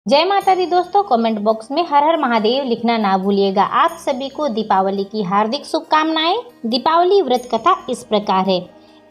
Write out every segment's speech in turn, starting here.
जय माता दी दोस्तों, कमेंट बॉक्स में हर हर महादेव लिखना ना भूलिएगा। आप सभी को दीपावली की हार्दिक शुभकामनाएं। दीपावली व्रत कथा इस प्रकार है।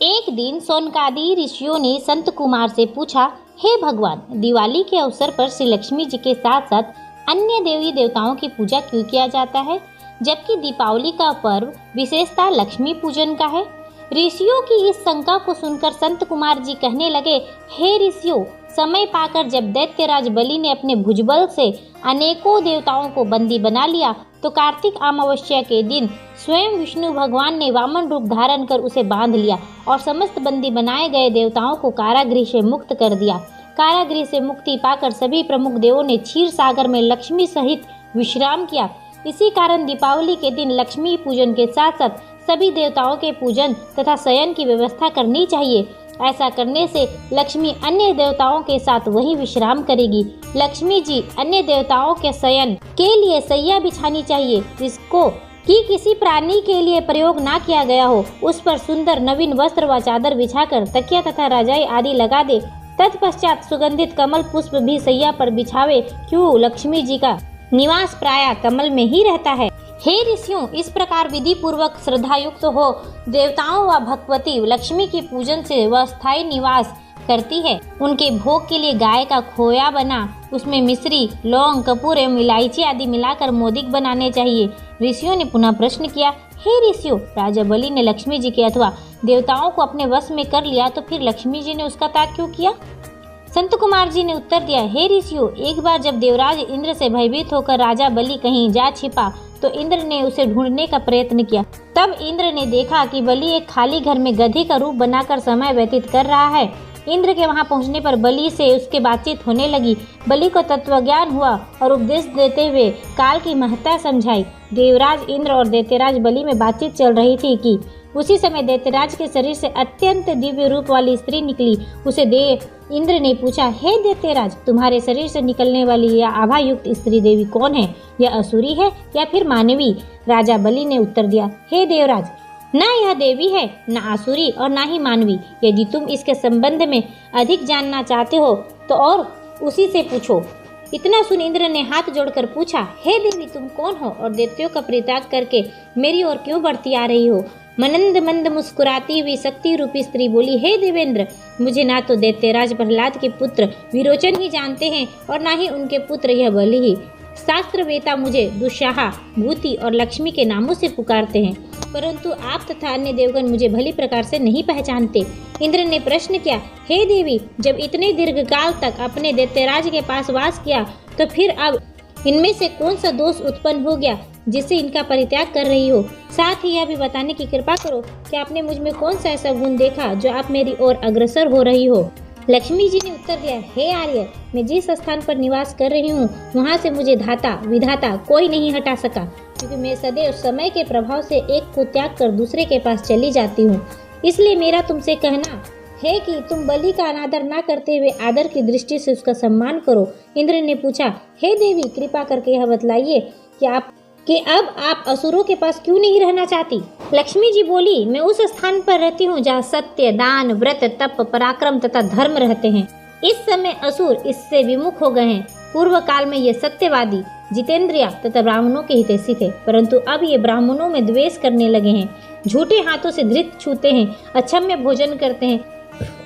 एक दिन सोनकादि ऋषियों ने संत कुमार से पूछा, हे भगवान, दिवाली के अवसर पर श्री लक्ष्मी जी के साथ साथ अन्य देवी देवताओं की पूजा क्यों किया जाता है, जबकि दीपावली का पर्व विशेषता लक्ष्मी पूजन का है। ऋषियों की इस शंका को सुनकर संत कुमार जी कहने लगे, हे ऋषियों, समय पाकर जब दैत्यराज बलि ने अपने भुजबल से अनेकों देवताओं को बंदी बना लिया, तो कार्तिक अमावस्या के दिन स्वयं विष्णु भगवान ने वामन रूप धारण कर उसे बांध लिया और समस्त बंदी बनाए गए देवताओं को कारागृह से मुक्त कर दिया। कारागृह से मुक्ति पाकर सभी प्रमुख देवों ने क्षीर सागर में लक्ष्मी सहित विश्राम किया। इसी कारण दीपावली के दिन लक्ष्मी पूजन के साथ साथ सभी देवताओं के पूजन तथा शयन की व्यवस्था करनी चाहिए। ऐसा करने से लक्ष्मी अन्य देवताओं के साथ वही विश्राम करेगी। लक्ष्मी जी अन्य देवताओं के शयन के लिए सैया बिछानी चाहिए, जिसको कि किसी प्राणी के लिए प्रयोग ना किया गया हो। उस पर सुंदर नवीन वस्त्र व चादर बिछाकर तकिया तथा रजाई आदि लगा दे। तत्पश्चात सुगंधित कमल पुष्प भी सैया पर बिछावे, क्यों लक्ष्मी जी का निवास प्राय कमल में ही रहता है। हे ऋषियों, इस प्रकार विधि पूर्वक श्रद्धा युक्त हो देवताओं व भगवती लक्ष्मी के पूजन से वह स्थायी निवास करती है। उनके भोग के लिए गाय का खोया बना, उसमें मिश्री, लौंग, कपूर एवं इलायची आदि मिलाकर मोदक बनाने चाहिए। ऋषियों ने पुनः प्रश्न किया, हे ऋषियों, राजा बलि ने लक्ष्मी जी के अथवा देवताओं को अपने वश में कर लिया, तो फिर लक्ष्मी जी ने उसका त्याग क्यों किया? संत कुमार जी ने उत्तर दिया, हे ऋषियों, एक बार जब देवराज इंद्र से भयभीत होकर राजा बलि कहीं जा छिपा, तो इंद्र ने उसे ढूंढने का प्रयत्न किया। तब इंद्र ने देखा कि बलि एक खाली घर में गधी का रूप बनाकर समय व्यतीत कर रहा है। इंद्र के वहां पहुंचने पर बलि से उसके बातचीत होने लगी। बलि को तत्वज्ञान हुआ और उपदेश देते हुए काल की महत्ता समझाई। देवराज इंद्र और दैत्यराज बलि में बातचीत चल रही थी कि उसी समय दैत्यराज के शरीर से अत्यंत दिव्य रूप वाली स्त्री निकली। उसे देख इंद्र ने पूछा, हे दैत्यराज, तुम्हारे शरीर से निकलने वाली यह आभा युक्त स्त्री देवी कौन है? यह असुरी है या फिर मानवी? राजा बलि ने उत्तर दिया, हे देवराज, न यह देवी है, न आसुरी और न ही मानवी। यदि तुम इसके संबंध में अधिक जानना चाहते हो तो और उसी से पूछो। इतना सुन इंद्र ने हाथ जोड़कर पूछा, हे देवी, तुम कौन हो और दैत्यों का परित्याग करके मेरी ओर क्यों बढ़ती आ रही हो? मनंद मंद मुस्कुराती हुई शक्ति रूपी स्त्री बोली, हे देवेंद्र, मुझे ना तो दैत्यराज प्रहलाद के पुत्र विरोचन ही जानते हैं और ना ही उनके पुत्र यह बलि ही। शास्त्र वेता मुझे दुस्साहा, भूति और लक्ष्मी के नामों से पुकारते हैं, परंतु आप तथा अन्य देवगण मुझे भली प्रकार से नहीं पहचानते। इंद्र ने प्रश्न किया, हे देवी, जब इतने दीर्घ काल तक अपने दैत्यराज के पास वास किया, तो फिर अब इनमें से कौन सा दोष उत्पन्न हो गया जिससे इनका परित्याग कर रही हो? साथ ही यह भी बताने की कृपा करो कि आपने मुझ में कौन सा ऐसा गुण देखा जो आप मेरी ओर अग्रसर हो रही हो। लक्ष्मी जी ने उत्तर दिया, हे आर्य, मैं जिस स्थान पर निवास कर रही हूँ वहाँ से मुझे धाता विधाता कोई नहीं हटा सका, क्योंकि मैं सदैव समय के प्रभाव से एक को त्याग कर दूसरे के पास चली जाती हूँ। इसलिए मेरा तुमसे कहना है कि तुम बलि का अनादर न करते हुए आदर की दृष्टि से उसका सम्मान करो। इंद्र ने पूछा, हे देवी, कृपा करके यह बतलाइए कि अब आप असुरों के पास क्यों नहीं रहना चाहती? लक्ष्मी जी बोली, मैं उस स्थान पर रहती हूँ जहाँ सत्य, दान, व्रत, तप, पराक्रम तथा धर्म रहते हैं। इस समय असुर इससे विमुख हो गए हैं। पूर्व काल में ये सत्यवादी, जितेंद्रिय तथा ब्राह्मणों के हितैषी थे, परंतु अब ये ब्राह्मणों में द्वेष करने लगे हैं। झूठे हाथों से धृत छूते हैं, अक्षम्य भोजन करते हैं,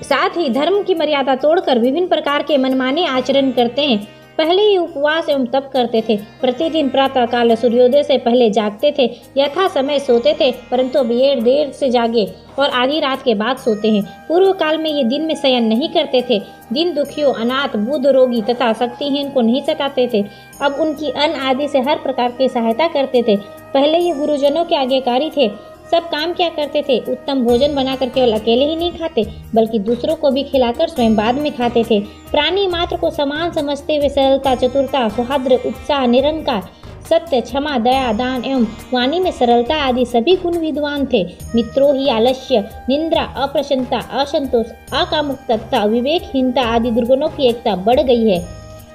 साथ ही धर्म की मर्यादा तोड़कर विभिन्न प्रकार के मनमाने आचरण करते हैं। पहले ही उपवास एवं तप करते थे, प्रतिदिन प्रातः काल सूर्योदय से पहले जागते थे, यथा समय सोते थे, परंतु अब ये देर से जागे और आधी रात के बाद सोते हैं। पूर्व काल में ये दिन में शयन नहीं करते थे। दिन दुखियों, अनाथ, बुद्ध, रोगी तथा शक्तिहीन को नहीं सताते थे। अब उनकी अन्न आदि से हर प्रकार की सहायता करते थे। पहले ये गुरुजनों के आज्ञाकारी थे, सब काम क्या करते थे, उत्तम भोजन बनाकर केवल अकेले ही नहीं खाते, बल्कि दूसरों को भी खिलाकर स्वयं बाद में खाते थे। प्राणी मात्र को समान समझते हुए सरलता, चतुरता, सौहार्द, उत्साह, निरंकार, सत्य, क्षमा, दया, दान एवं वाणी में सरलता आदि सभी गुण विद्वान थे। मित्रों ही आलस्य, निंद्रा, अप्रसन्नता, असंतोष, अकामुकता तथा विवेकहीनता आदि दुर्गुणों की एकता बढ़ गई है।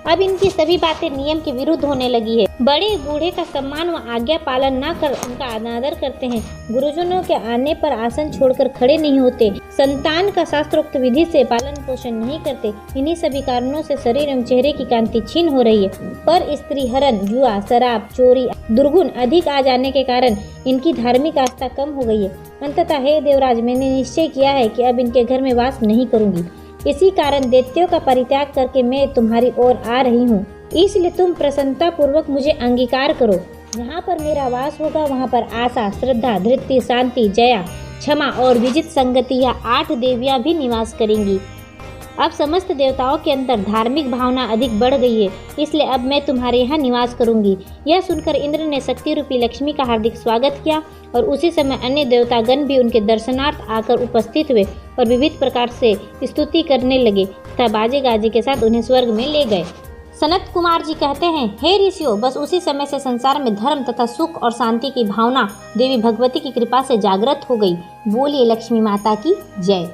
अब इनकी सभी बातें नियम के विरुद्ध होने लगी है। बड़े बूढ़े का सम्मान व आज्ञा पालन न कर उनका अनादर करते हैं। गुरुजनों के आने पर आसन छोड़कर खड़े नहीं होते। संतान का शास्त्रोक्त विधि से पालन पोषण नहीं करते। इन्हीं सभी कारणों से शरीर एवं चेहरे की कांति क्षीण हो रही है। पर स्त्री हरण, जुआ, शराब, चोरी, दुर्गुण अधिक आ जाने के कारण इनकी धार्मिक आस्था कम हो गई है। अंततः हे देवराज, मैंने निश्चय किया है कि अब इनके घर में वास नहीं करूंगी। इसी कारण दैत्यों का परित्याग करके मैं तुम्हारी ओर आ रही हूँ। इसलिए तुम प्रसन्नता पूर्वक मुझे अंगीकार करो। जहाँ पर मेरा वास होगा वहाँ पर आशा, श्रद्धा, धृति, शांति, जया, क्षमा और विजित संगति या 8 देवियाँ भी निवास करेंगी। अब समस्त देवताओं के अंदर धार्मिक भावना अधिक बढ़ गई है, इसलिए अब मैं तुम्हारे यहाँ निवास करूंगी। यह सुनकर इंद्र ने शक्ति रूपी लक्ष्मी का हार्दिक स्वागत किया और उसी समय अन्य देवतागण भी उनके दर्शनार्थ आकर उपस्थित हुए और विविध प्रकार से स्तुति करने लगे तथा बाजे गाजे के साथ उन्हें स्वर्ग में ले गए। सनत कुमार जी कहते हैं, हे ऋषियों, बस उसी समय से संसार में धर्म तथा सुख और शांति की भावना देवी भगवती की कृपा से जागृत हो गई। बोलिए लक्ष्मी माता की जय।